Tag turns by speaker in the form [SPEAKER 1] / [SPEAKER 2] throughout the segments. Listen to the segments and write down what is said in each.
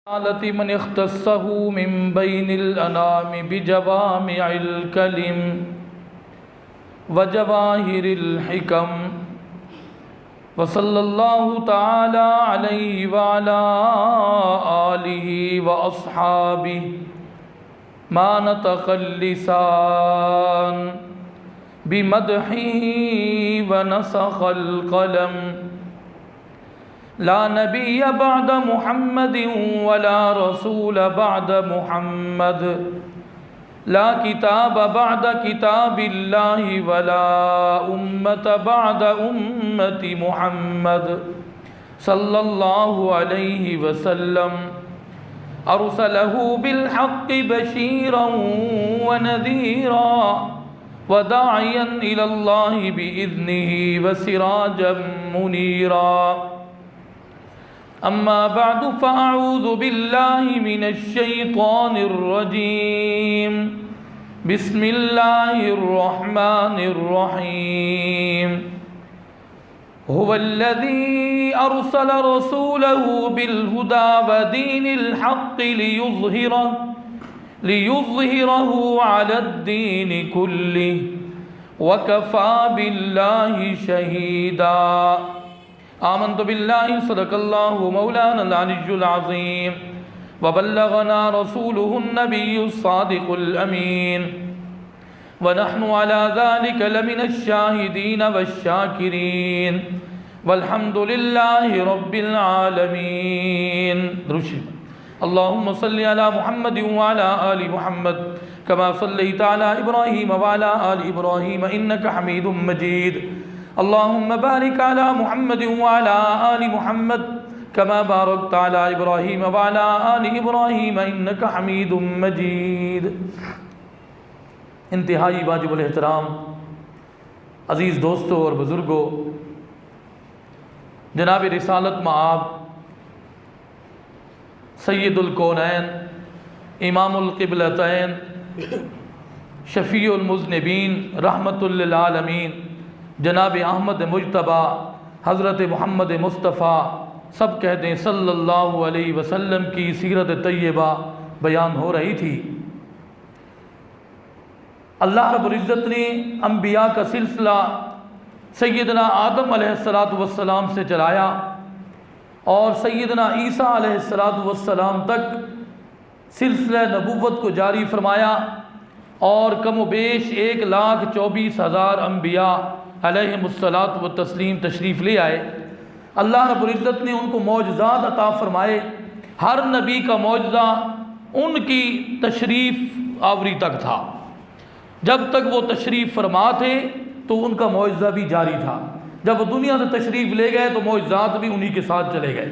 [SPEAKER 1] من اختصه من بين الأنام بجوامع الكلم وجواهر الحكم وصلى الله تعالى عليه وعلى آله وأصحابه ما نطق اللسان بمدحه ونسخ القلم لا نبي بعد محمد ولا رسول بعد محمد لا كتاب بعد كتاب الله ولا أمة بعد أمة محمد صلى الله عليه وسلم أرسله بالحق بشيرا ونذيرا وداعيا إلى الله بإذنه وسراجا منيرا أما بعد فأعوذ بالله من الشيطان الرجيم بسم الله الرحمن الرحيم هو الذي أرسل رسوله بالهدى ودين الحق ليظهره على الدين كله وكفى بالله شهيدا آمنت بالله صدق الله مولانا العلي العظيم وبلغنا رسوله النبي الصادق الأمين ونحن على ذلك لمن الشاهدين والشاكرين والحمد لله رب العالمين. اللهم صل على محمد وعلى آل محمد كما صليت على إبراهيم وعلى آل إبراهيم إنك حميد مجيد. اللهم بارك على محمد وعلى آل محمد كما باركت على إبراهيم وعلى آل إبراهيم إنك حميد مجيد. انتہائی واجب الاحترام عزیز دوستوں اور بزرگوں، جناب رسالت مآب سید الکونین امام القبلتین شفیع المذنبین رحمت للعالمین جناب احمد مجتبیٰ حضرت محمد مصطفیٰ سب کہتے ہیں صلی اللہ علیہ وسلم کی سیرت طیبہ بیان ہو رہی تھی. اللہ رب العزت نے انبیاء کا سلسلہ سیدنا آدم علیہ السلام سے چلایا اور سیدنا عیسیٰ علیہ السلام تک سلسلہ نبوت کو جاری فرمایا اور کم و بیش 1,24,000 انبیاء علیہم الصلاۃ والتسلیم تشریف لے آئے. اللہ رب العزت نے ان کو معجزات عطا فرمائے. ہر نبی کا معجزہ ان کی تشریف آوری تک تھا. جب تک وہ تشریف فرما تھے تو ان کا معجزہ بھی جاری تھا. جب وہ دنیا سے تشریف لے گئے تو معجزات بھی انہی کے ساتھ چلے گئے.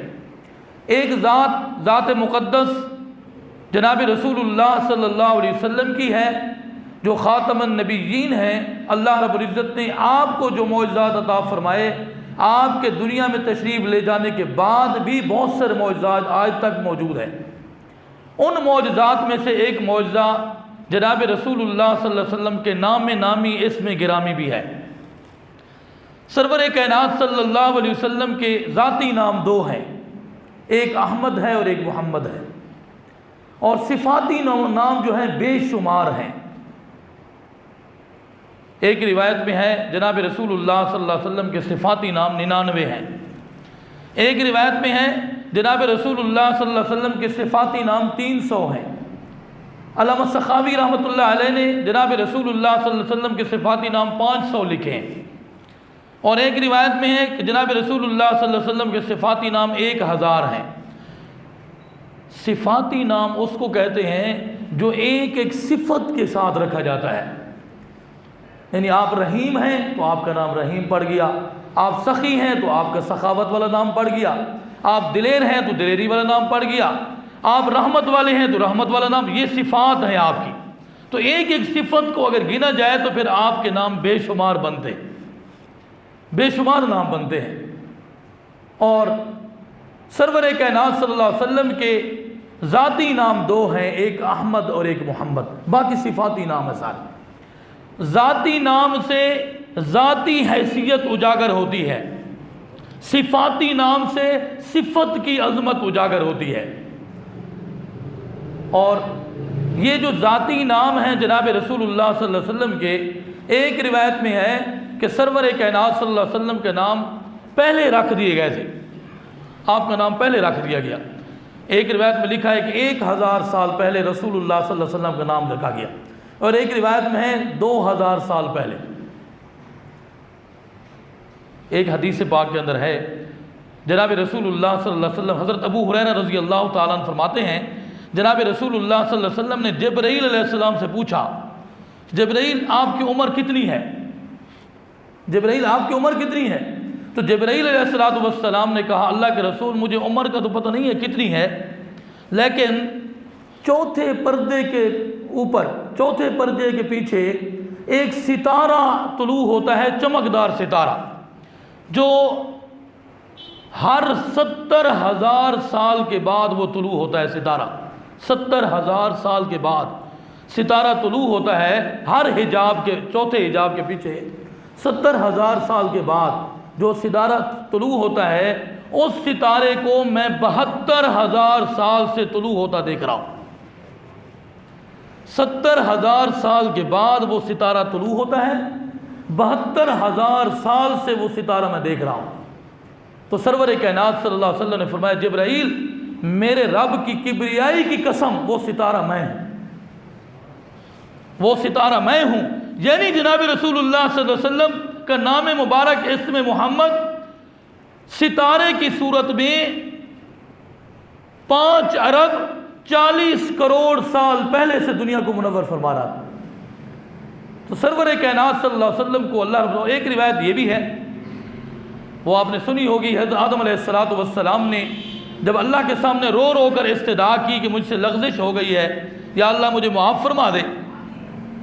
[SPEAKER 1] ایک ذات مقدس جناب رسول اللہ صلی اللہ علیہ وسلم کی ہے جو خاتم النبیین ہیں. اللہ رب العزت نے آپ کو جو معجزات عطا فرمائے، آپ کے دنیا میں تشریف لے جانے کے بعد بھی بہت سارے معجزات آج تک موجود ہیں. ان معجزات میں سے ایک معجزہ جناب رسول اللہ صلی اللہ علیہ وسلم کے نام نامی اسم گرامی بھی ہے. سرور کائنات صلی اللہ علیہ وسلم کے ذاتی نام 2 ہیں، ایک احمد ہے اور ایک محمد ہے، اور صفاتی نام جو ہیں بے شمار ہیں. ایک روایت میں ہے جناب رسول اللہ صلی اللہ علیہ وسلم کے صفاتی نام 99 ہیں. ایک روایت میں ہے جناب رسول اللہ صلی اللہ علیہ وسلم کے صفاتی نام 300 ہیں. علامہ سخاوی رحمۃ اللہ علیہ نے جناب رسول اللہ صلی اللہ علیہ وسلم کے صفاتی نام 500 لکھے ہیں. اور ایک روایت میں ہے کہ جناب رسول اللہ صلی اللہ علیہ وسلم کے صفاتی نام 1000 ہیں. صفاتی نام اس کو کہتے ہیں جو ایک ایک صفت کے ساتھ رکھا جاتا ہے. یعنی آپ رحیم ہیں تو آپ کا نام رحیم پڑ گیا، آپ سخی ہیں تو آپ کا سخاوت والا نام پڑ گیا، آپ دلیر ہیں تو دلیری والا نام پڑ گیا، آپ رحمت والے ہیں تو رحمت والا نام. یہ صفات ہیں آپ کی. تو ایک ایک صفت کو اگر گنا جائے تو پھر آپ کے نام بے شمار بنتے ہیں، بے شمار نام بنتے ہیں. اور سرور کائنات صلی اللہ علیہ وسلم کے ذاتی نام 2 ہیں، ایک احمد اور ایک محمد. باقی صفاتی نام ہے سارے. ذاتی نام سے ذاتی حیثیت اجاگر ہوتی ہے، صفاتی نام سے صفت کی عظمت اجاگر ہوتی ہے. اور یہ جو ذاتی نام ہیں جناب رسول اللہ صلی اللہ علیہ وسلم کے، ایک روایت میں ہے کہ سرور کائنات صلی اللہ علیہ وسلم کے نام پہلے رکھ دیے گئے تھے، آپ کا نام پہلے رکھ دیا گیا۔ ایک روایت میں لکھا ہے کہ 1000 سال پہلے رسول اللہ صلی اللہ علیہ وسلم کا نام رکھا گیا، اور ایک روایت میں ہے 2000 سال پہلے۔ ایک حدیث پاک کے اندر ہے جناب رسول اللہ صلی اللہ علیہ وسلم، حضرت ابو ہریرہ رضی اللہ تعالیٰ عنہ فرماتے ہیں جناب رسول اللہ صلی اللہ علیہ وسلم نے جبرائیل علیہ السلام سے پوچھا، جبرائیل آپ کی عمر کتنی ہے؟ جبرائیل آپ کی عمر کتنی ہے؟ تو جبرائیل علیہ السلام نے کہا اللہ کے رسول مجھے عمر کا تو پتہ نہیں ہے کتنی ہے، لیکن چوتھے پردے کے اوپر، چوتھے پردے کے پیچھے ایک ستارہ طلوع ہوتا ہے، چمکدار ستارہ، جو ہر 70,000 سال کے بعد وہ طلوع ہوتا ہے۔ ستارہ 70,000 سال کے بعد ستارہ طلوع ہوتا ہے، ہر حجاب کے، چوتھے حجاب کے پیچھے 70,000 سال کے بعد جو ستارہ طلوع ہوتا ہے، اس ستارے کو میں 72,000 سال سے طلوع ہوتا دیکھ رہا ہوں۔ 70,000 سال کے بعد وہ ستارہ طلوع ہوتا ہے، 72,000 سال سے وہ ستارہ میں دیکھ رہا ہوں۔ تو سرور کائنات صلی اللہ علیہ وسلم نے فرمایا جبرائیل میرے رب کی کبریائی کی قسم وہ ستارہ میں ہوں، وہ ستارہ میں ہوں۔ یعنی جناب رسول اللہ صلی اللہ علیہ وسلم کا نام مبارک اسم محمد ستارے کی صورت میں 5 ارب 40 کروڑ سال پہلے سے دنیا کو منور فرما رہا تھا۔ تو سرور کائنات صلی اللہ علیہ وسلم کو اللہ رب، ایک روایت یہ بھی ہے، وہ آپ نے سنی ہوگی، حضرت آدم علیہ السلام نے جب اللہ کے سامنے رو رو کر استدعا کی کہ مجھ سے لغزش ہو گئی ہے، یا اللہ مجھے معاف فرما دے،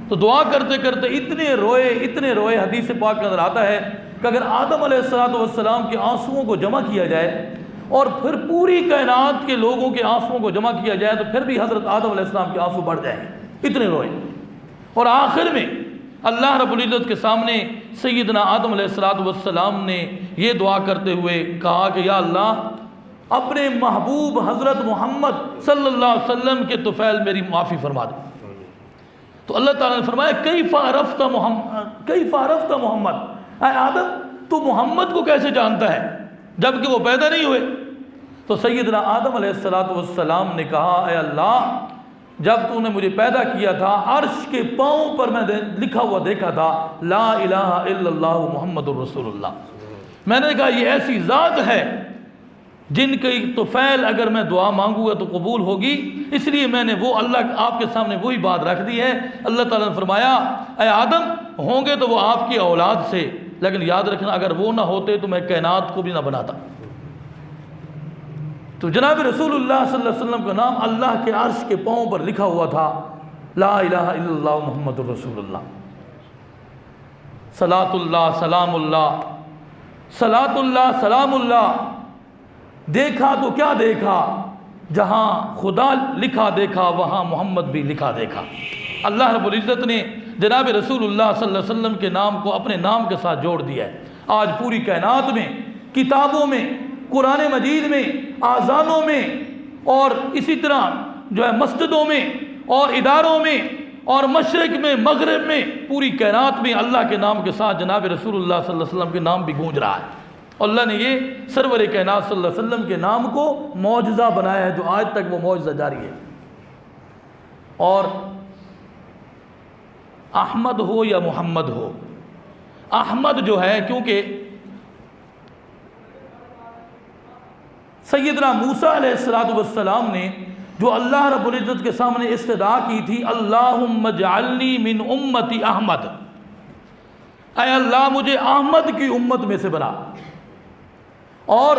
[SPEAKER 1] تو دعا کرتے کرتے اتنے روئے، حدیث پاک کے اندر آتا ہے کہ اگر آدم علیہ السلام کے آنسوؤں کو جمع کیا جائے اور پھر پوری کائنات کے لوگوں کے آنسوؤں کو جمع کیا جائے تو پھر بھی حضرت آدم علیہ السلام کے آنسو بڑھ جائیں گے، اتنے روئے۔ اور آخر میں اللہ رب العزت کے سامنے سیدنا آدم علیہ السلام نے یہ دعا کرتے ہوئے کہا کہ یا اللہ اپنے محبوب حضرت محمد صلی اللہ علیہ وسلم کے طفیل میری معافی فرما دے۔ تو اللہ تعالیٰ نے فرمایا کیف عرفت محمد، اے آدم تو محمد کو کیسے جانتا ہے جبکہ وہ پیدا نہیں ہوئے؟ تو سیدنا آدم علیہ السلام نے کہا اے اللہ جب تو نے مجھے پیدا کیا تھا عرش کے پاؤں پر میں لکھا ہوا دیکھا تھا لا الہ الا اللہ محمد الرسول اللہ، میں نے کہا یہ ایسی ذات ہے جن کی طفیل اگر میں دعا مانگوں گا تو قبول ہوگی، اس لیے میں نے وہ اللہ آپ کے سامنے وہی بات رکھ دی ہے۔ اللہ تعالیٰ نے فرمایا اے آدم ہوں گے تو وہ آپ کی اولاد سے، لیکن یاد رکھنا اگر وہ نہ ہوتے تو میں کائنات کو بھی نہ بناتا۔ تو جناب رسول اللہ صلی اللہ علیہ وسلم کا نام اللہ کے عرش کے پاؤں پر لکھا ہوا تھا لا الہ الا اللہ محمد الرسول اللہ۔ صلاۃ اللہ سلام اللہ، صلاۃ اللہ سلام اللہ، دیکھا تو کیا دیکھا، جہاں خدا لکھا دیکھا وہاں محمد بھی لکھا دیکھا۔ اللہ رب العزت نے جناب رسول اللہ صلی اللہ علیہ وسلم کے نام کو اپنے نام کے ساتھ جوڑ دیا ہے۔ آج پوری کائنات میں، کتابوں میں، قرآن مجید میں، آذانوں میں، اور اسی طرح جو ہے مسجدوں میں اور اداروں میں اور مشرق میں مغرب میں، پوری کائنات میں اللہ کے نام کے ساتھ جناب رسول اللہ صلی اللہ علیہ وسلم کے نام بھی گونج رہا ہے۔ اللہ نے یہ سرور کائنات صلی اللہ علیہ وسلم کے نام کو معجزہ بنایا ہے جو آج تک وہ معجزہ جاری ہے۔ اور احمد ہو یا محمد ہو، احمد جو ہے کیونکہ سیدنا موسیٰ علیہ السلام نے جو اللہ رب العزت کے سامنے استدعا کی تھی اللہم اجعلنی من امتی احمد، اے اللہ مجھے احمد کی امت میں سے بنا۔ اور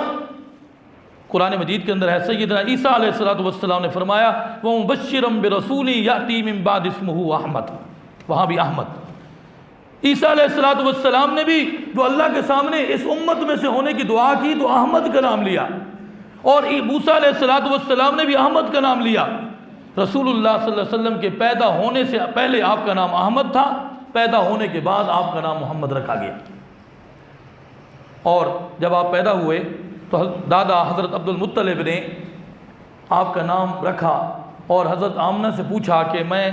[SPEAKER 1] قرآن مجید کے اندر ہے سیدنا عیسیٰ علیہ السلام نے فرمایا وَمُبَشِّرًا بِرَسُولٍ يَأْتِي مِن بَعْدِ اسْمُهُ احمد، وہاں بھی احمد۔ عیسیٰ علیہ السلام نے بھی جو اللہ کے سامنے اس امت میں سے ہونے کی دعا کی تو احمد کا نام لیا، اور موسیٰ علیہ السلام نے بھی احمد کا نام لیا۔ رسول اللہ صلی اللہ علیہ وسلم کے پیدا ہونے سے پہلے آپ کا نام احمد تھا، پیدا ہونے کے بعد آپ کا نام محمد رکھا گیا۔ اور جب آپ پیدا ہوئے تو دادا حضرت عبد المطلب نے آپ کا نام رکھا اور حضرت آمنہ سے پوچھا کہ میں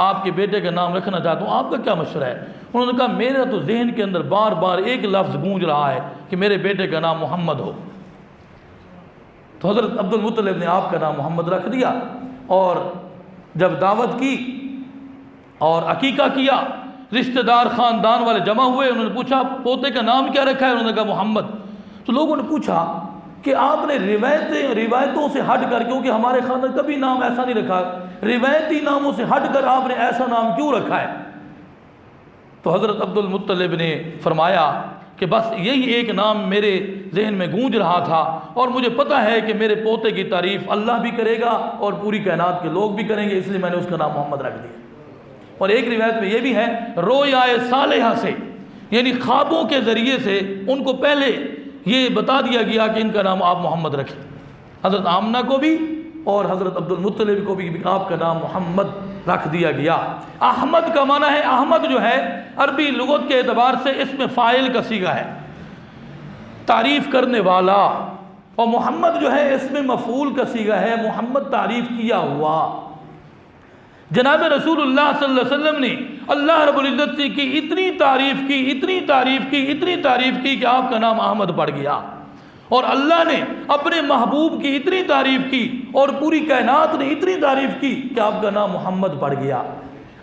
[SPEAKER 1] آپ کے بیٹے کا نام رکھنا چاہتا ہوں، آپ کا کیا مشورہ ہے؟ انہوں نے کہا میرا تو ذہن کے اندر بار بار ایک لفظ گونج رہا ہے کہ میرے بیٹے کا نام محمد ہو۔ تو حضرت عبد المطلب نے آپ کا نام محمد رکھ دیا، اور جب دعوت کی اور عقیقہ کیا، رشتہ دار خاندان والے جمع ہوئے، انہوں نے پوچھا پوتے کا نام کیا رکھا ہے؟ انہوں نے کہا محمد۔ تو لوگوں نے پوچھا کہ آپ نے روایتوں سے ہٹ کر، کیونکہ ہمارے خاندان کبھی نام ایسا نہیں رکھا، روایتی ناموں سے ہٹ کر آپ نے ایسا نام کیوں رکھا ہے؟ تو حضرت عبد المطلب نے فرمایا کہ بس یہی ایک نام میرے ذہن میں گونج رہا تھا، اور مجھے پتہ ہے کہ میرے پوتے کی تعریف اللہ بھی کرے گا اور پوری کائنات کے لوگ بھی کریں گے، اس لیے میں نے اس کا نام محمد رکھ دیا۔ اور ایک روایت میں یہ بھی ہے رویائے صالحہ سے، یعنی خوابوں کے ذریعے سے ان کو پہلے یہ بتا دیا گیا کہ ان کا نام آپ محمد رکھیں۔ حضرت آمنہ کو بھی اور حضرت عبد المطلب کو بھی آپ کا نام محمد رکھ دیا گیا۔ احمد کا معنی ہے، احمد جو ہے عربی لغت کے اعتبار سے اس میں فاعل کا صیغہ ہے، تعریف کرنے والا، اور محمد جو ہے اس میں مفعول کا صیغہ ہے، محمد تعریف کیا ہوا۔ جناب رسول اللہ صلی اللہ علیہ وسلم نے اللہ رب العزت کی اتنی تعریف کی، اتنی تعریف کی، اتنی تعریف کی کہ آپ کا نام احمد پڑ گیا، اور اللہ نے اپنے محبوب کی اتنی تعریف کی اور پوری کائنات نے اتنی تعریف کی کہ آپ کا نام محمد پڑ گیا۔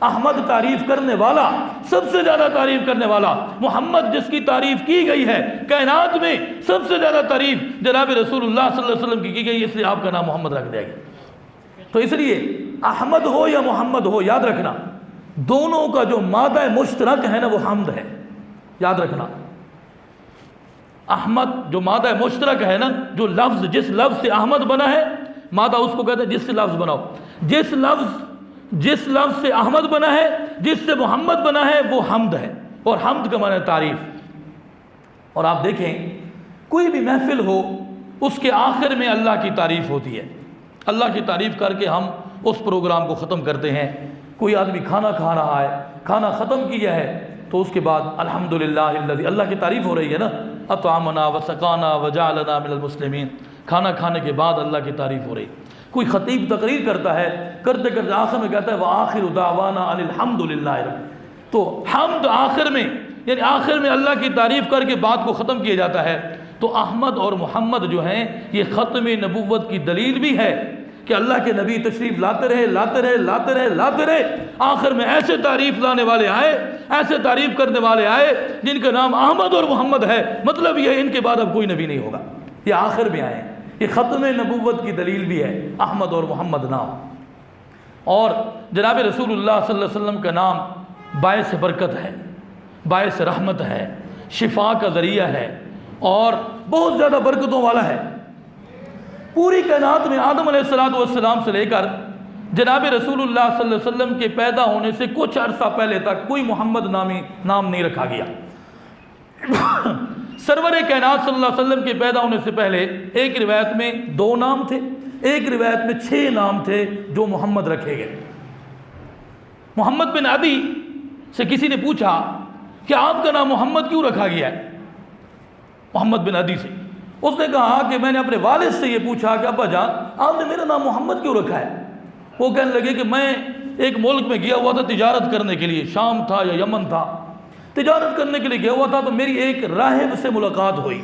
[SPEAKER 1] احمد تعریف کرنے والا، سب سے زیادہ تعریف کرنے والا، محمد جس کی تعریف کی گئی ہے کائنات میں سب سے زیادہ تعریف جناب رسول اللہ صلی اللہ علیہ وسلم کی گئی، اس لیے آپ کا نام محمد رکھ دیا گیا۔ تو اس لیے احمد ہو یا محمد ہو، یاد رکھنا دونوں کا جو مادہ مشترک ہے نا وہ حمد ہے، یاد رکھنا۔ احمد جو مادہ مشترک ہے نا، جو لفظ جس لفظ سے احمد بنا ہے، مادہ اس کو کہتے ہیں جس سے لفظ بناؤ، جس لفظ سے احمد بنا ہے، جس سے محمد بنا ہے وہ حمد ہے، اور حمد کا معنی ہے تعریف۔ اور آپ دیکھیں کوئی بھی محفل ہو اس کے آخر میں اللہ کی تعریف ہوتی ہے، اللہ کی تعریف کر کے ہم اس پروگرام کو ختم کرتے ہیں۔ کوئی آدمی کھانا کھا رہا ہے، کھانا ختم کیا ہے، تو اس کے بعد الحمدللہ الذی، اللہ کی تعریف ہو رہی ہے نا، اطعمنا وسقانا وجعلنا من المسلمین، کھانا کھانے کے بعد اللہ کی تعریف ہو رہی۔ کوئی خطیب تقریر کرتا ہے، کرتے کرتے آخر میں کہتا ہے وآخر دعوانا ان الحمدللہ رب، تو حمد آخر میں، یعنی آخر میں اللہ کی تعریف کر کے بات کو ختم کیا جاتا ہے۔ تو احمد اور محمد جو ہیں یہ ختم نبوت کی دلیل بھی ہے کہ اللہ کے نبی تشریف لاتے رہے، لاتے رہے، لاتے رہے، لاتے رہے، آخر میں ایسے تعریف لانے والے آئے، ایسے تعریف کرنے والے آئے جن کا نام احمد اور محمد ہے، مطلب یہ ان کے بعد اب کوئی نبی نہیں ہوگا، یہ آخر میں آئے۔ یہ ختم نبوت کی دلیل بھی ہے احمد اور محمد نام۔ اور جناب رسول اللہ صلی اللہ علیہ وسلم کا نام باعث برکت ہے، باعث رحمت ہے، شفا کا ذریعہ ہے، اور بہت زیادہ برکتوں والا ہے۔ پوری کائنات میں آدم علیہ السلام سے لے کر جناب رسول اللہ صلی اللہ علیہ وسلم کے پیدا ہونے سے کچھ عرصہ پہلے تک کوئی محمد نام نہیں رکھا گیا۔ سرور کائنات صلی اللہ علیہ وسلم کے پیدا ہونے سے پہلے ایک روایت میں 2 نام تھے، ایک روایت میں 6 نام تھے جو محمد رکھے گئے۔ محمد بن عدی سے کسی نے پوچھا کہ آپ کا نام محمد کیوں رکھا گیا ہے؟ محمد بن عدی سے اس نے کہا کہ میں نے اپنے والد سے یہ پوچھا کہ ابا جان آپ نے میرا نام محمد کیوں رکھا ہے؟ وہ کہنے لگے کہ میں ایک ملک میں گیا ہوا تھا تجارت کرنے کے لیے، شام تھا یا یمن تھا، تجارت کرنے کے لیے گیا ہوا تھا، تو میری ایک راہب سے ملاقات ہوئی۔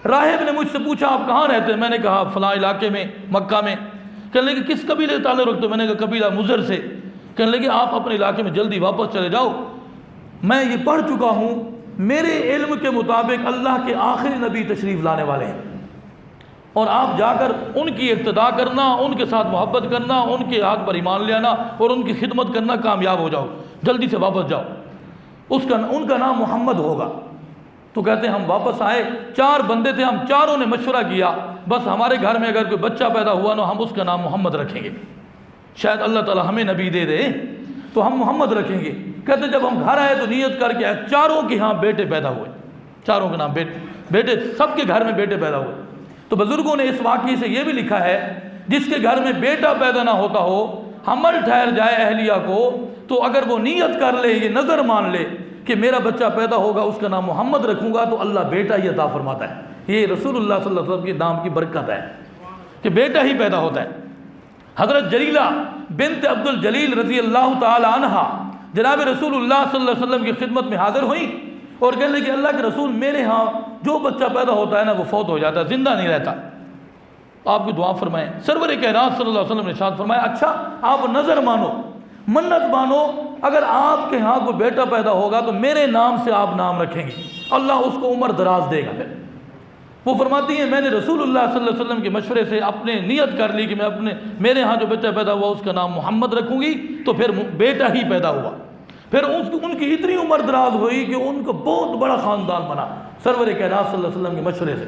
[SPEAKER 1] راہب نے مجھ سے پوچھا آپ کہاں رہتے ہیں؟ میں نے کہا فلاں علاقے میں، مکہ میں۔ کہنے لگے کس قبیلے سے تعلق رکھتے ہو؟ میں نے کہا قبیلہ مضر سے۔ کہنے لگے آپ اپنے علاقے میں جلدی واپس چلے جاؤ، میں یہ پڑھ چکا ہوں، میرے علم کے مطابق اللہ کے آخری نبی تشریف لانے والے ہیں، اور آپ جا کر ان کی اقتداء کرنا، ان کے ساتھ محبت کرنا، ان کے ہاتھ پر ایمان لے آنا اور ان کی خدمت کرنا، کامیاب ہو جاؤ، جلدی سے واپس جاؤ، ان کا نام محمد ہوگا۔ تو کہتے ہیں ہم واپس آئے، 4 بندے تھے، ہم چاروں نے مشورہ کیا بس ہمارے گھر میں اگر کوئی بچہ پیدا ہوا نا ہم اس کا نام محمد رکھیں گے، شاید اللہ تعالی ہمیں نبی دے دے تو ہم محمد رکھیں گے۔ کہتے جب ہم گھر آئے تو نیت کر کے چاروں کے ہاں بیٹے پیدا ہوئے، چاروں کے نام بیٹے، سب کے گھر میں بیٹے پیدا ہوئے۔ تو بزرگوں نے اس واقعے سے یہ بھی لکھا ہے جس کے گھر میں بیٹا پیدا نہ ہوتا ہو، حمل ٹھہر جائے اہلیہ کو، تو اگر وہ نیت کر لے، یہ نظر مان لے کہ میرا بچہ پیدا ہوگا اس کا نام محمد رکھوں گا، تو اللہ بیٹا ہی عطا فرماتا ہے۔ یہ رسول اللہ صلی اللہ علیہ وسلم کے نام کی برکت ہے کہ بیٹا ہی پیدا ہوتا ہے۔ حضرت جلیلہ بنت عبد الجلیل رضی اللہ تعالی عنہ جناب رسول اللہ صلی اللہ علیہ وسلم کی خدمت میں حاضر ہوئیں اور کہنے لگی کہ اللہ کے رسول میرے ہاں جو بچہ پیدا ہوتا ہے نا وہ فوت ہو جاتا ہے، زندہ نہیں رہتا، آپ کی دعا فرمائیں۔ سرور کائنات صلی اللہ علیہ وسلم نے ارشاد فرمایا اچھا آپ نظر مانو، منت مانو، اگر آپ کے ہاں کوئی بیٹا پیدا ہوگا تو میرے نام سے آپ نام رکھیں گے، اللہ اس کو عمر دراز دے گا۔ پھر وہ فرماتی ہیں میں نے رسول اللہ صلی اللہ علیہ وسلم کے مشورے سے اپنے نیت کر لی کہ میں میرے ہاں جو بچہ پیدا ہوا اس کا نام محمد رکھوں گی، تو پھر بیٹا ہی پیدا ہوا۔ پھر ان کی اتنی عمر دراز ہوئی کہ ان کو بہت بڑا خاندان بنا سرور کائنات صلی اللہ علیہ وسلم کے مشورے سے۔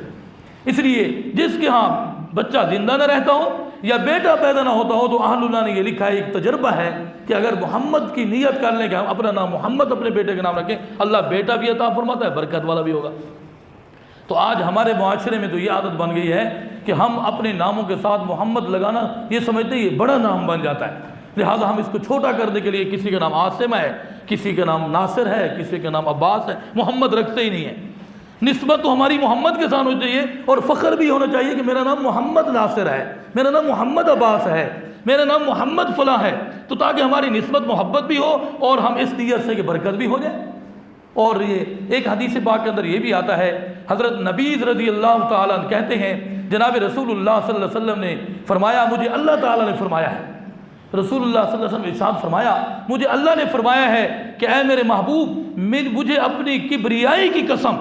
[SPEAKER 1] اس لیے جس کے ہاں بچہ زندہ نہ رہتا ہو یا بیٹا پیدا نہ ہوتا ہو تو اہل اللہ نے یہ لکھا ہے، ایک تجربہ ہے کہ اگر محمد کی نیت کر لیں کہ ہم اپنا نام محمد اپنے بیٹے کا نام رکھیں، اللہ بیٹا بھی عطا فرماتا ہے، برکت والا بھی ہوگا۔ تو آج ہمارے معاشرے میں تو یہ عادت بن گئی ہے کہ ہم اپنے ناموں کے ساتھ محمد لگانا یہ سمجھتے ہیں یہ بڑا نام بن جاتا ہے، لہٰذا ہم اس کو چھوٹا کرنے کے لیے کسی کا نام عاصم ہے، کسی کا نام ناصر ہے، کسی کا نام عباس ہے، محمد رکھتے ہی نہیں ہیں۔ نسبت تو ہماری محمد کے ساتھ ہونی چاہیے اور فخر بھی ہونا چاہیے کہ میرا نام محمد ناصر ہے، میرا نام محمد عباس ہے، میرا نام محمد فلاں ہے، تو تاکہ ہماری نسبت محبت بھی ہو اور ہم اس نیت سے کہ برکت بھی ہو جائے۔ اور یہ ایک حدیث پاک کے اندر یہ بھی آتا ہے، حضرت نبیذ رضی اللہ تعالیٰ عنہ کہتے ہیں جناب رسول اللہ صلی اللہ علیہ وسلم نے فرمایا مجھے اللہ تعالیٰ نے فرمایا ہے، رسول اللہ صلی اللہ علیہ وسلم نے ارشاد فرمایا مجھے اللہ نے فرمایا ہے کہ اے میرے محبوب مجھے اپنی کبریائی کی قسم،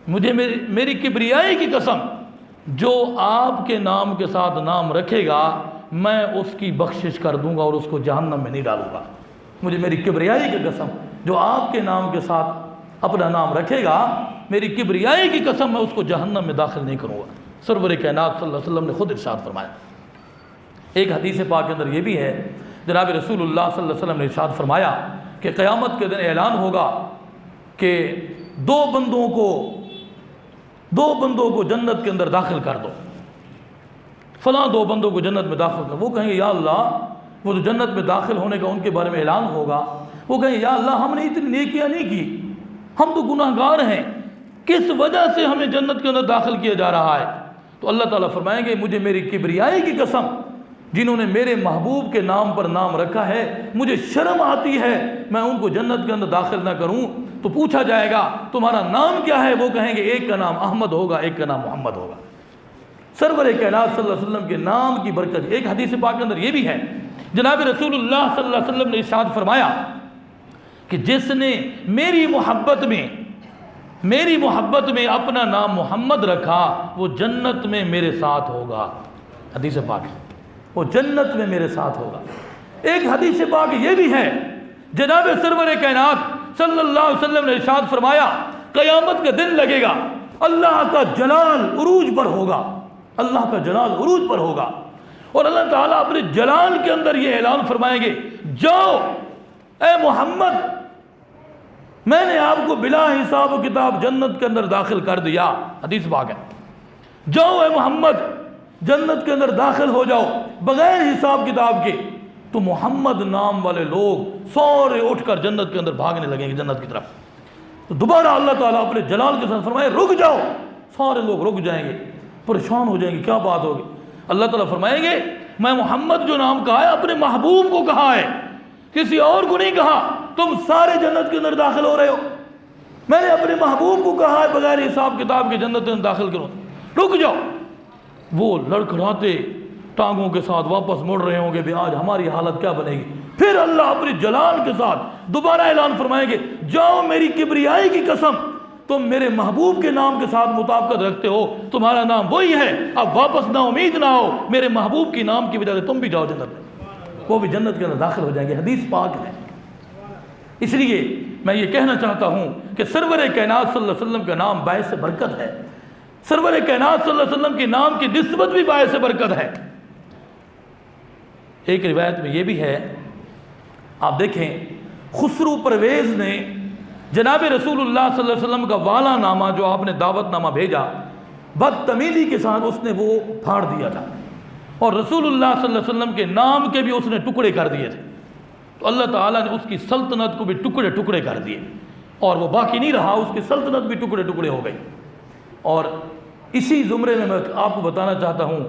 [SPEAKER 1] مجھے میری کبریائی کی قسم، جو آپ کے نام کے ساتھ نام رکھے گا میں اس کی بخشش کر دوں گا اور اس کو جہنم میں نہیں ڈالوں گا۔ مجھے میری کبریائی کی قسم، جو آپ کے نام کے ساتھ اپنا نام رکھے گا، میری کبریائی کی قسم میں اس کو جہنم میں داخل نہیں کروں گا۔ سرور کائنات صلی اللہ علیہ وسلم نے خود ارشاد فرمایا۔ ایک حدیث پاک کے اندر یہ بھی ہے، جناب رسول اللہ صلی اللہ علیہ وسلم نے ارشاد فرمایا کہ قیامت کے دن اعلان ہوگا کہ دو بندوں کو جنت کے اندر داخل کر دو، فلاں دو بندوں کو جنت میں داخل کر۔ وہ کہیں گے یا اللہ، وہ جو جنت میں داخل ہونے کا ان کے بارے میں اعلان ہوگا، وہ کہیں یا اللہ ہم نے اتنی نیکیاں نہیں کی، ہم تو گناہ گار ہیں، کس وجہ سے ہمیں جنت کے اندر داخل کیا جا رہا ہے؟ تو اللہ تعالیٰ فرمائیں گے مجھے میری کبریائی کی قسم، جنہوں نے میرے محبوب کے نام پر نام رکھا ہے مجھے شرم آتی ہے میں ان کو جنت کے اندر داخل نہ کروں۔ تو پوچھا جائے گا تمہارا نام کیا ہے؟ وہ کہیں گے ایک کا نام احمد ہوگا، ایک کا نام محمد ہوگا۔ سرور کائنات صلی اللہ علیہ وسلم کے نام کی برکت۔ ایک حدیث پاک کے اندر یہ بھی ہے، جناب رسول اللہ صلی اللہ علیہ وسلم نے ارشاد فرمایا کہ جس نے میری محبت میں اپنا نام محمد رکھا وہ جنت میں میرے ساتھ ہوگا۔ حدیث پاک ہے، وہ جنت میں میرے ساتھ ہوگا۔ ایک حدیث پاک یہ بھی ہے، جناب سرور کائنات صلی اللہ علیہ وسلم نے ارشاد فرمایا قیامت کا دن لگے گا، اللہ کا جلال عروج پر ہوگا، اللہ کا جلال عروج پر ہوگا، اور اللہ تعالیٰ اپنے جلال کے اندر یہ اعلان فرمائیں گے جاؤ اے محمد، میں نے آپ کو بلا حساب و کتاب جنت کے اندر داخل کر دیا۔ حدیث پاک ہے، جاؤ اے محمد جنت کے اندر داخل ہو جاؤ بغیر حساب کتاب کے۔ تو محمد نام والے لوگ سورے اٹھ کر جنت کے اندر بھاگنے لگیں گے جنت کی طرف۔ تو دوبارہ اللہ تعالیٰ اپنے جلال کے ساتھ فرمائے رک جاؤ، سارے لوگ رک جائیں گے، پریشان ہو جائیں گے، کیا بات ہوگی؟ اللہ تعالیٰ فرمائیں گے میں محمد جو نام کہا ہے اپنے محبوب کو کہا ہے، کسی اور کو نہیں کہا، تم سارے جنت کے اندر داخل ہو رہے ہو، میں نے اپنے محبوب کو کہا ہے بغیر حساب کتاب کے جنت کے اندر داخل کرو، رک جاؤ۔ وہ لڑکھڑاتے ٹانگوں کے ساتھ واپس مڑ رہے ہوں گے بھی آج ہماری حالت کیا بنے گی۔ پھر اللہ اپنی جلال کے ساتھ دوبارہ اعلان فرمائیں گے جاؤ میری کبریائی کی قسم، تم میرے محبوب کے نام کے ساتھ مطابقت رکھتے ہو، تمہارا نام وہی ہے، اب واپس نہ امید نہ ہو، میرے محبوب کی نام کی وجہ سے تم بھی جاؤ جنت میں، وہ بھی جنت کے اندر داخل ہو جائیں گے۔ حدیث پاک ہے۔ اس لیے میں یہ کہنا چاہتا ہوں کہ سرور کائنات صلی اللہ علیہ وسلم کا نام باعث برکت ہے، سرور کائنات صلی اللہ علیہ وسلم کے نام کی نسبت بھی باعث برکت ہے۔ ایک روایت میں یہ بھی ہے، آپ دیکھیں خسرو پرویز نے جناب رسول اللہ صلی اللہ علیہ وسلم کا والا نامہ جو آپ نے دعوت نامہ بھیجا بدتمیزی کے ساتھ اس نے وہ پھاڑ دیا تھا، اور رسول اللہ صلی اللہ علیہ وسلم کے نام کے بھی اس نے ٹکڑے کر دیے تھے، تو اللہ تعالیٰ نے اس کی سلطنت کو بھی ٹکڑے ٹکڑے کر دیے، اور وہ باقی نہیں رہا، اس کی سلطنت بھی ٹکڑے ٹکڑے ہو گئی۔ اور اسی زمرے میں آپ کو بتانا چاہتا ہوں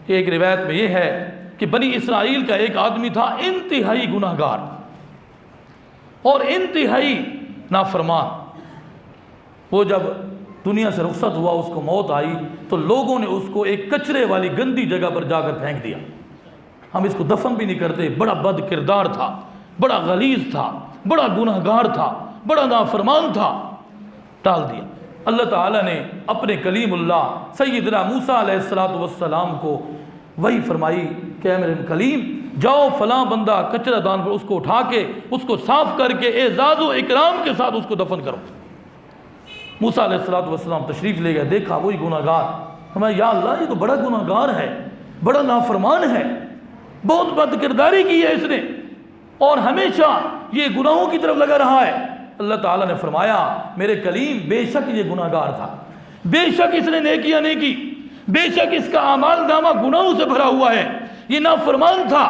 [SPEAKER 1] کہ ایک روایت میں یہ ہے کہ بنی اسرائیل کا ایک آدمی تھا انتہائی گناہ گار اور انتہائی نافرمان. وہ جب دنیا سے رخصت ہوا، اس کو موت آئی، تو لوگوں نے اس کو ایک کچرے والی گندی جگہ پر جا کر پھینک دیا. ہم اس کو دفن بھی نہیں کرتے. بڑا بد کردار تھا، بڑا غلیظ تھا، بڑا گناہ گار تھا، بڑا نافرمان تھا، ڈال دیا. اللہ تعالیٰ نے اپنے کلیم اللہ سیدنا موسیٰ علیہ السلام کو وحی فرمائی کہ اے میرے کلیم، جاؤ فلاں بندہ کچرا دان پر اس کو اٹھا کے اس کو صاف کر کے اعزاز و اکرام کے ساتھ اس کو دفن کرو. موسیٰ علیہ السلام تشریف لے گئے، دیکھا وہی گناہ گار. ہمیں یا اللہ، یہ تو بڑا گناہ گار ہے، بڑا نافرمان ہے، بہت بد کرداری کی ہے اس نے، اور ہمیشہ یہ گناہوں کی طرف لگا رہا ہے. اللہ تعالیٰ نے فرمایا میرے کلیم، بے شک یہ گناہ گار تھا، بے شک اس نے نیکیاں نہیں کی، بے شک اس کا اعمال نامہ گناہوں سے بھرا ہوا ہے، یہ نافرمان تھا،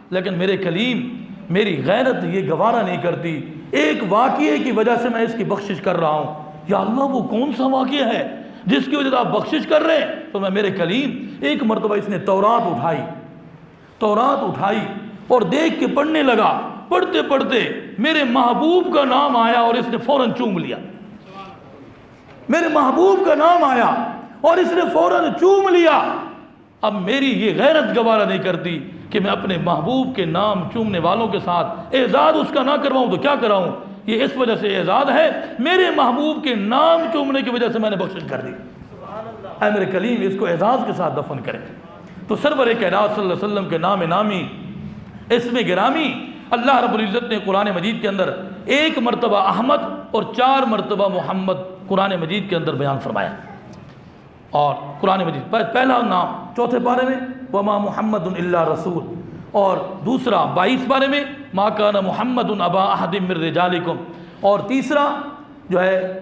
[SPEAKER 1] لیکن میرے کلیم میری غیرت یہ گوارا نہیں کرتی، ایک واقعے کی وجہ سے میں اس کی بخشش کر رہا ہوں. یا اللہ، وہ کون سا واقعہ ہے جس کی وجہ سے آپ بخشش کر رہے ہیں؟ تو میں میرے کلیم، ایک مرتبہ اس نے تورات اٹھائی اور دیکھ کے پڑھنے لگا. پڑھتے پڑھتے میرے محبوب کا نام آیا اور اس نے فوراً چوم لیا. میرے محبوب کا نام آیا اور اس نے فوراً چوم لیا. اب میری یہ غیرت گوارا نہیں کرتی کہ میں اپنے محبوب کے نام چومنے والوں کے ساتھ اعزاز اس کا نہ کرواؤں تو کیا کراؤں. یہ اس وجہ سے اعزاز ہے، میرے محبوب کے نام چومنے کی وجہ سے میں نے بخشش کر دی. اے میرے کلیم، اس کو اعزاز کے ساتھ دفن کریں. تو سرور کائنات صلی اللہ علیہ وسلم کے نام نامی، اسم گرامی، اللہ رب العزت نے قرآن مجید کے اندر 1 مرتبہ احمد اور 4 مرتبہ محمد قرآن مجید کے اندر بیان فرمایا. اور قرآن مجید پہلا نام 4 پارے میں وما محمد الا رسول، اور دوسرا 22 پارے میں ما کان محمد ابا احد من رجالکم، اور تیسرا جو ہے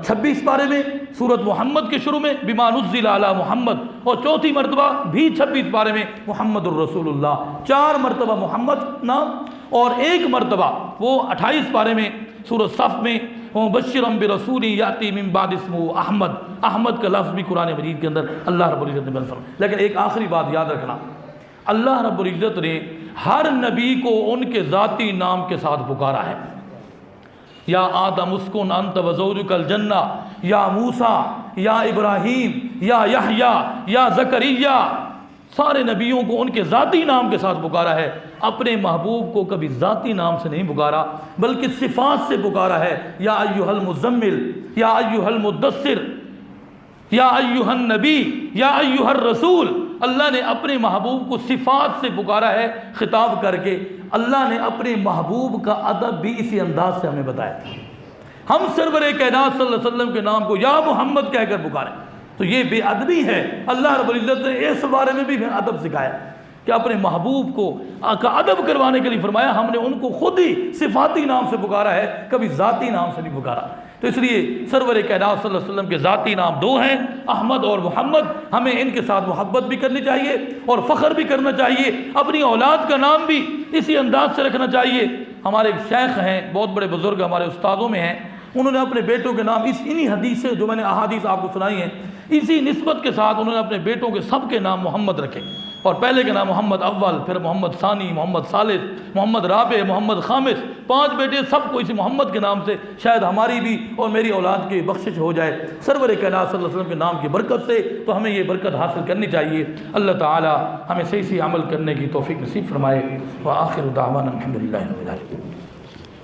[SPEAKER 1] 26 پارے میں سورۃ محمد کے شروع میں بما نزل علی محمد، اور چوتھی مرتبہ بھی 26 پارے میں محمد الرسول اللہ. 4 مرتبہ محمد نام اور 1 مرتبہ وہ 28 پارے میں سورۃ صف میں وبشرا برسول یاتی من بعد اسمہ احمد. احمد کا لفظ بھی قرآن مجید کے اندر اللہ رب العزت نے بیان فرمایا. لیکن ایک آخری بات یاد رکھنا، اللہ رب العزت نے ہر نبی کو ان کے ذاتی نام کے ساتھ پکارا ہے. یا آدم اسکن انت وزوجک الجنہ، یا موسیٰ، یا ابراہیم، یا یحییٰ، یا زکریا. سارے نبیوں کو ان کے ذاتی نام کے ساتھ پکارا ہے. اپنے محبوب کو کبھی ذاتی نام سے نہیں پکارا بلکہ صفات سے پکارا ہے. یا ایھا المزمل، یا ایھا المدثر، یا ایھا النبی، یا ایھا الرسول. اللہ نے اپنے محبوب کو صفات سے پکارا ہے خطاب کر کے. اللہ نے اپنے محبوب کا ادب بھی اسی انداز سے ہمیں بتایا. ہم سرور کائنات صلی اللہ علیہ وسلم کے نام کو یا محمد کہہ کر پکاریں تو یہ بے ادبی ہے. اللہ رب العزت نے اس بارے میں بھی ادب سکھایا کہ اپنے محبوب کو ادب کروانے کے لیے فرمایا. ہم نے ان کو خود ہی صفاتی نام سے پکارا ہے، کبھی ذاتی نام سے نہیں پکارا. تو اس لیے سرور کائنات صلی اللہ علیہ وسلم کے ذاتی نام 2 ہیں، احمد اور محمد. ہمیں ان کے ساتھ محبت بھی کرنی چاہیے اور فخر بھی کرنا چاہیے. اپنی اولاد کا نام بھی اسی انداز سے رکھنا چاہیے. ہمارے ایک شیخ ہیں، بہت بڑے بزرگ ہمارے استادوں میں ہیں، انہوں نے اپنے بیٹوں کے نام انہی حدیث سے جو میں نے احادیث آپ کو سنائی ہیں، اسی نسبت کے ساتھ انہوں نے اپنے بیٹوں کے سب کے نام محمد رکھے. اور پہلے کے نام محمد اول، پھر محمد ثانی، محمد ثالث، محمد رابع، محمد خامس. 5 بیٹے سب کو اسی محمد کے نام سے. شاید ہماری بھی اور میری اولاد کی بخشش ہو جائے سرور کائنات صلی اللہ علیہ وسلم کے نام کی برکت سے. تو ہمیں یہ برکت حاصل کرنی چاہیے. اللہ تعالی ہمیں صحیح عمل کرنے کی توفیق نصیب فرمائے. وآخر دعوانا الحمدللہ رب العالمین.